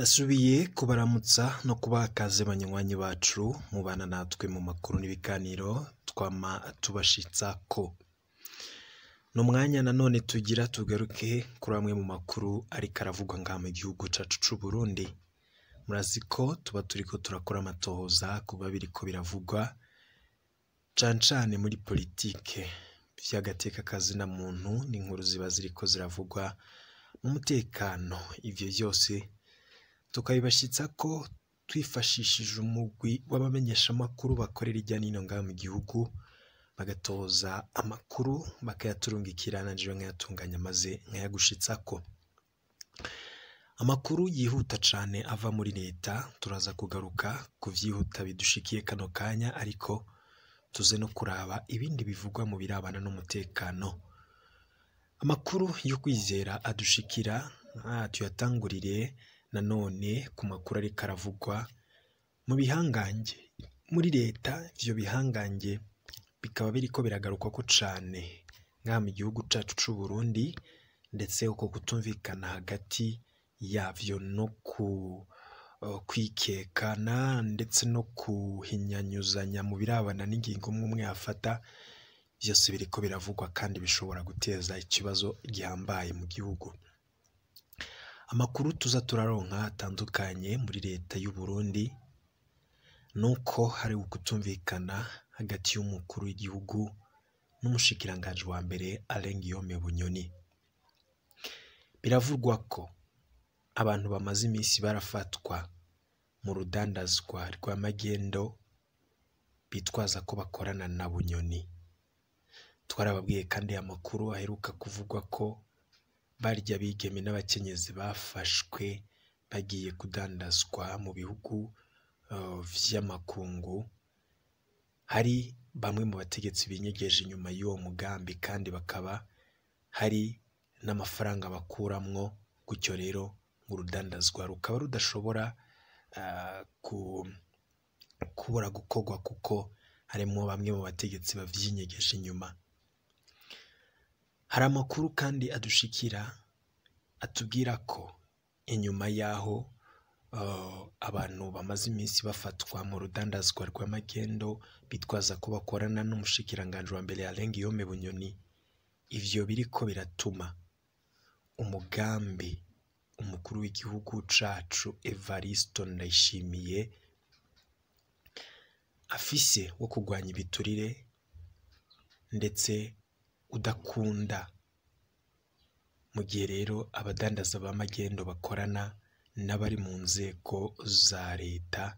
Nasubiye kubaramutsa no kubaha ikaze banywanyi bacu mubana natwe mu makuru n'ibiganiro twama tubashitsako. N'umwanya nanone tugira tugaruke kuri amwe mu makuru ariko aravugwa ngaha mu gihugu cacu c'u Burundi. Murazi ko tuba turiko turakora amatohoza kuba biriko biravugwa cane cane muri politike vy'agateka kazina muntu n'inkuru ziba ziriko ziravugwa mu mutekano. Ivyo vyose tukabibashitsa ko twifashishije umugwi w'abamenyeshamakuru bakorera irya nino ngaha mu gihugu, bagatoza amakuru bakayaturungikira nanje nkayatunganya maze nkayagushitsako. Amakuru yihuta cane ava muri leta turaza kugaruka kuvyihuta bidushikiye kano kanya, ariko tuze no kuraba ibindi bivugwa mu birabana n'umutekano. Amakuru yo kwizera adushikira tuyatangurire nanone ku makuru ariko aravugwa mu bihangange muri leta. Ivyo bihangange bikaba biriko biragaruka ko cane ngaha mu gihugu cacu c'u Burundi, ndetse uko kutumvikana hagati yavyo no kwikekana ndetse no kuhinyanyuzanya mu birabana n'ingingo umwe afata, vyose biriko biravugwa kandi bishobora guteza ikibazo gihambaye mu gihugu. Amakuru tuza turaronka atandukanye muri leta y'u Burundi nuko hari ukutumvikana hagati y'umukuru w'igihugu n'umushikiranganji wa mbere Alain Guillaume Bunyoni. Biravugwa ko abantu bamaze imisi barafatwa mu rudandazwa rw'amagendo bitwaza ko bakorana na Bunyoni. Twarababwiye kandi amakuru aheruka kuvugwa ko barya bigeme n'abakenyezi bafashwe bagiye kudandazwa mu bihugu vy'amakungu. Hari bamwe mu bategetsi binyegeje inyuma y'uwo mugambi, kandi bakaba hari n'amafaranga bakuramwo, gutyo rero urudandazwa rukaba rudashobora kubura gukorwa kuko harimo bamwe mu bategetsi bavyinyegeje inyuma. Hari amakuru kandi adushikira atubwira ko inyuma yaho abantu bamaze iminsi bafatwa mu rudandazwa rw'amagendo bitwaza ko bakorana n'umushikiranganji wa mbere Alain Guillaume Bunyoni, ivyo biriko biratuma umugambi umukuru w'igihugu cacu Evariste Ndayishimiye afise wo kurwanya ibiturire ndetse udakunda. Mu gihe rero abadandaza b'amagendo bakorana n'abari mu nzego za leta,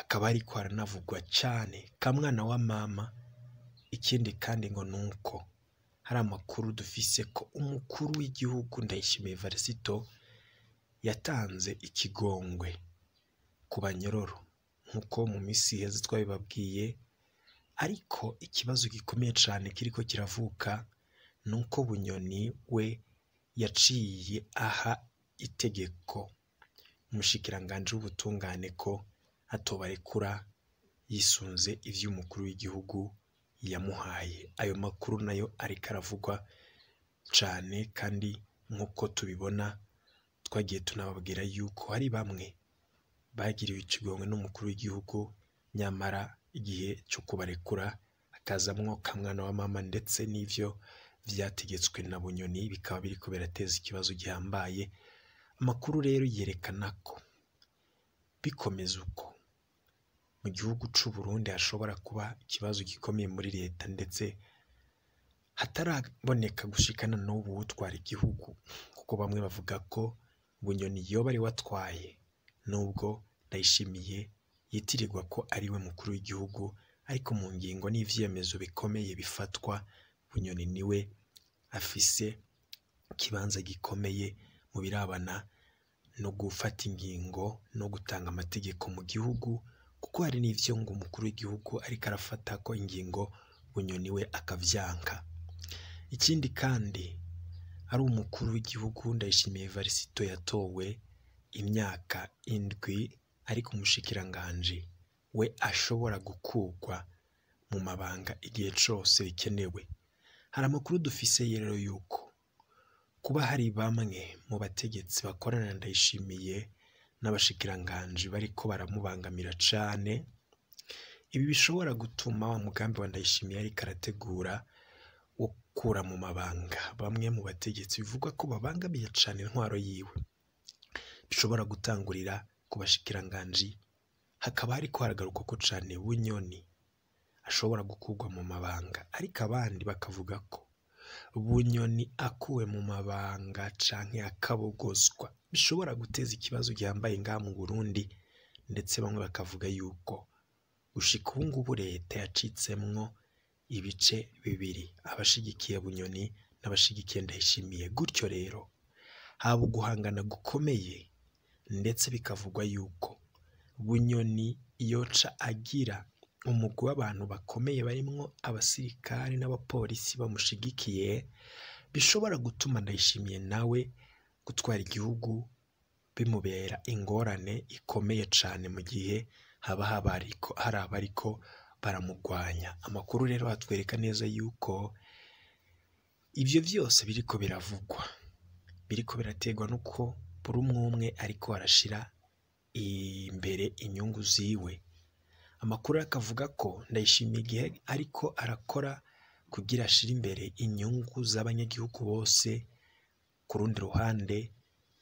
akaba ariko haranavugwa cane kamwana wa mama. Ikindi kandi ngo nuko hari amakuru dufise ko umukuru w'igihugu Ndayishimiye Evariste yatanze ikigongwe ku banyororo nkuko mu misi iheze twabibabwiye, ariko ikibazo gikomeye cane kiriko kiravuka nuko Bunyoni we yaciye aha itegeko umushikiranganji w'ubutungane ko atobarekura yisunze ivy'umukuru w'igihugu yamuhaye. Ayo makuru nayo ariko aravugwa cane, kandi nkuko tubibona twagiye tunababwira yuko hari bamwe bagiriwe ikigongwe n'umukuru w'igihugu, nyamara igihe cyo kubarekura akazamwo kamwana wa mama ndetse n'ivyo vyategetswe na Bunyoni bikaba biriko birateza ikibazo gihambaye. Amakuru rero yerekana ko bikomeza uko mu gihugu c'u Burundi hashobora kuba ikibazo gikomeye muri leta, ndetse hataraboneka gushikana n'ubu utwara igihugu, kuko bamwe bavuga ko Bunyoni yoba ari watwaye, nubwo Ndayishimiye yitirirwa ko ariwe mukuru w'igihugu, ariko mu ngingo n'ivyemezo bikomeye bifatwa Bunyoni niwe afise ikibanza gikomeye mu birabana no gufata ingingo no gutanga amategeko mu gihugu, kuko hari n'ivyo ngo umukuru w'igihugu ariko arafata ko ingingo Bunyoni we akavyanka. Ikindi kandi ari umukuru w'igihugu Ndayishimiye Evariste yatowe imyaka 7, ariko umushikiranganji we ashobora gukurwa mu mabanga igihe cose bikenewe. Hari amakuru dufise rero yuko kuba hari bamwe mu bategetsi bakorana na Ndayishimiye n'abashikiranganji bariko baramubangamira cane. Ibi bishobora gutuma wa mugambi wa Ndayishimiye ariko arategura wo gukura mu mabanga bamwe mu bategetsi bivugwa ko babangamiye cane intwaro yiwe, bishobora gutangurira ku bashikiranganji, hakaba hariko haragaruka ko cane Bunyoni ashobora gukurwa mu mabanga, ariko abandi bakavuga ko Bunyoni akuwe mu mabanga canke akabogozwa bishobora guteza ikibazo gihambaye ngaha mu Burundi, ndetse bamwe bakavuga yuko gushika ubu ngubu leta yacitsemwo ibice bibiri, abashigikiye Bunyoni n'abashigikiye Ndayishimiye. Gutyo rero haba uguhangana gukomeye, ndetse bikavugwa yuko Bunyoni yoca agira umugwi w'abantu bakomeye barimwo abasirikare n'abapolisi bamushigikiye, bishobora gutuma Ndayishimiye nawe gutwara igihugu bimubera ingorane ikomeye cane mu gihe haba hari abariko baramugwanya. Amakuru rero atwereka neza yuko ivyo vyose biriko biravugwa, biriko birategwa nuko buri umwe ariko arashira imbere inyungu ziwe. Amakuru akavuga ko Ndayishimiye igihe ariko arakora kugira ashira imbere inyungu z'abanyagihugu bose, ku rundi ruhande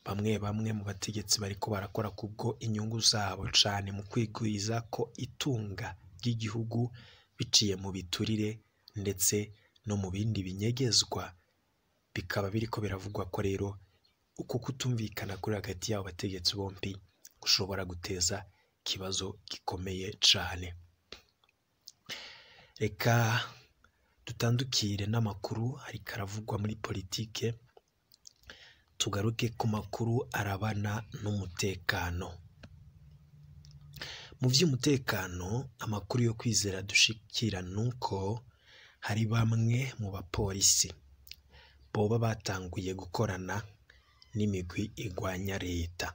bamwe mu bategetsi bariko barakora kubwo inyungu zabo cane mu kwigwiza ko itunga ry'igihugu biciye mu biturire ndetse no mu bindi binyegezwa. Bikaba biriko biravugwa ko rero uko kutumvikana kuri hagati y'abo bategetsi bompi gushobora guteza ikibazo gikomeye cane. Reka dutandukire n'amakuru ariko aravugwa muri politike, tugaruke ku makuru arabana n'umutekano. Mu vy'umutekano, amakuru yo kwizera dushikira nuko hari bamwe mu bapolisi boba batanguye gukorana n'imigwi igwanya leta.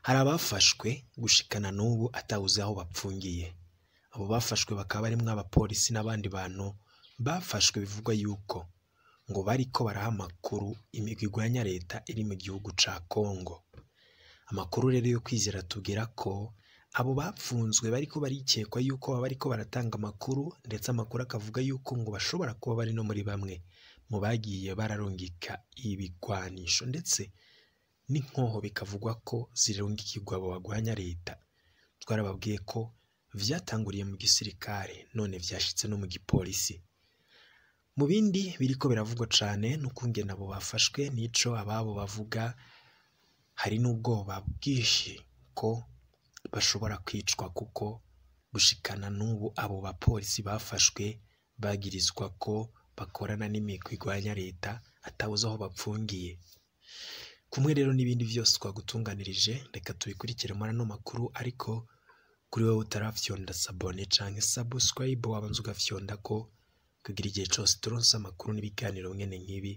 Hari abafashwe gushikana n'ubu atawuzi aho bapfungiye. Abo bafashwe bakaba barimwo abapolisi n'abandi bantu bafashwe bivugwa yuko ngo bariko baraha amakuru imigwi igwanya leta iri mu gihugu ca Kongo. Amakuru rero yo kwizera tubwira ko abo bapfunzwe bariko barikekwa yuko baba bariko baratanga amakuru, ndetse amakuru akavuga yuko ngo bashobora kuba bari no muri bamwe mu bagiye bararungika ibigwanisho, ndetse n'inkoho bikavugwa ko zirungikirwa abo bagwanya leta. Twarababwiye ko vyatanguriye mu gisirikare none vyashitse no mu gipolisi. Mu bindi biriko biravugwa cane n'ukungena abo bafashwe nico ababo bavuga, hari n'ubwoba bwinshi ko bashobora kwicwa, kuko gushikana n'ubu abo bapolisi bafashwe bagirizwa ko bakorana n'imigwi igwanya leta atawuzi aho bapfungiye. Kumwe rero n'ibindi vyose twagutunganirije, reka tubikurikire muri ano makuru, ariko kuri wowe utarafyonda sabone canke subscribe wabanza ugafyonda ko kugira igihe cose turonse amakuru n'ibiganiro mwene nk'ibi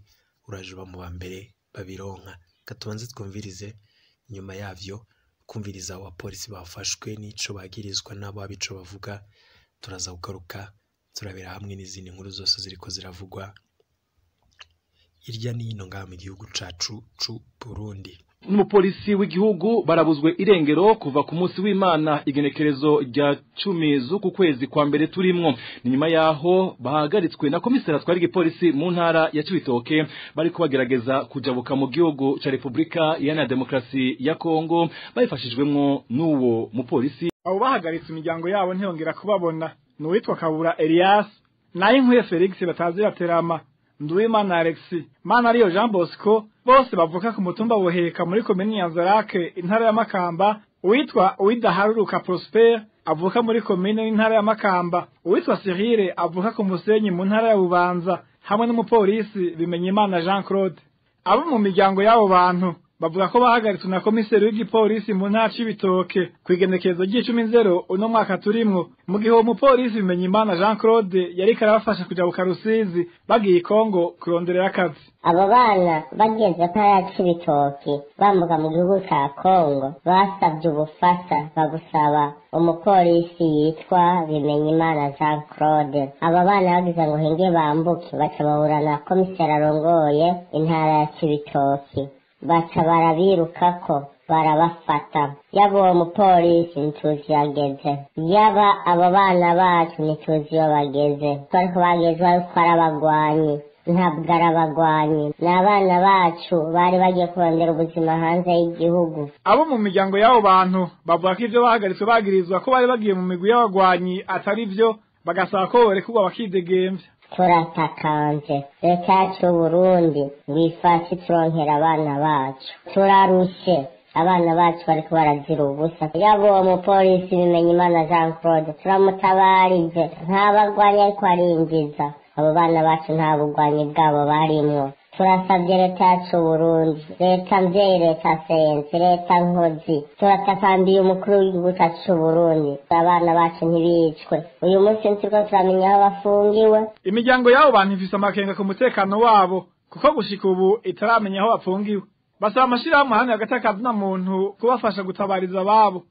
uraje uba mu bambere babironka. Katubanze twumvirize nyuma yavyo kumviriza abapolisi bafashwe n'ico bagirizwa n'abo abico bavuga. Turaza kugaruka turabera hamwe n'izindi nkuru zose ziriko ziravugwa irya nino ngaha mu gihugu cacu c'u Burundi. Umupolisi w'igihugu barabuzwe irengero kuva ku munsi w'Imana igenekerezo rya 10 z'uku kwezi kwa mbere turimwo. Ni nyuma yaho bahagaritswe na komisera twari igipolisi mu ntara ya Cibitoke bariko bagerageza kujabuka mu gihugu ca Republika Iharanira Demokarasi ya Kongo, bayifashijwemwo n'uwo mupolisi. Abo bahagaritse imiryango yabo ntiyongera kubabona. N'uwitwa Kabura Elias, naye Nkwiye Felix batazira Terama, Nduwimana Alexis, Manariyo Jean Bosco, bose bavuka ku mutumba Buheka muri komini ya Nzarake intara ya Makamba. Uwitwa Uwidaharuruka Prosper avuka muri komine y'intara ya Makamba. Uwitwa Cyrille avuka ku Musenyi mu ntara ya Bubanza, hamwe n'umupolisi Bimenyimana Jean Claude. Abo mu miryango y'abo bantu bavuga ko bahagaritswe na komiseri w'igipolisi mu ntara y'Ibitoke kwigenekerezo ry'icumi uno mwaka turimwo, mu gihe uwo mupolisi Bimenyimana Jean Claude yari karabafasha kujabuka Rusizi bagiye Kongo kuronderera akazi. Abo bana bageze ntara y'Ibitoke bambuka mu gihugu ca Kongo basavye ubufasha bagusaba umupolisi yitwa Bimenyimana Jean Claude. Aba bana bagize ngo henge bambuke baca bahura na komiseri arongoye intara y'Ibitoke, baca barabirukako barabafata yaba uwo mupolisi ntituzi yageze yaba abo bana bacu ntituzi iyo bageze ariko bageze bariko ari abagwanyi ntabwo ari abagwanyi ni abana bacu bari bagiye kurondera ubuzima hanze y'igihugu. Abo mu miryango y'abo bantu bavuga ko ivyo bahagaritswe bagirizwa ko bari bagiye mu migwi y'abagwanyi atari vyo, bagasaba ko borekurwa bakidegemvya. Turatakanje leta yacu y'Uburundi wifashe turonkera abana bacu, turarushe abana bacu bariko barazira ubusa. Yaba uwo mupolisi Bimenyimana Jean Claude turamutabarije nta bagwanyi ariko arinjiza, abo bana bacu nta bugwanyi bwabo barimwo. Turasabye leta yacu Burundi, leta mvyeyi, leta sensi, leta nkozi, turatakambiye umukuru w'igihugu cacu Burundi abana bacu ntibicwe. Uyu munsi nturiko turamenya aho bafungiwe. Imiryango y'abo bantu ifise amakenga ku mutekano wabo kuko gushika ubu itaramenya aho bafungiwe. Basaba amashirahamwe hano hagati y'akazi na muntu kubafasha gutabariza ababo.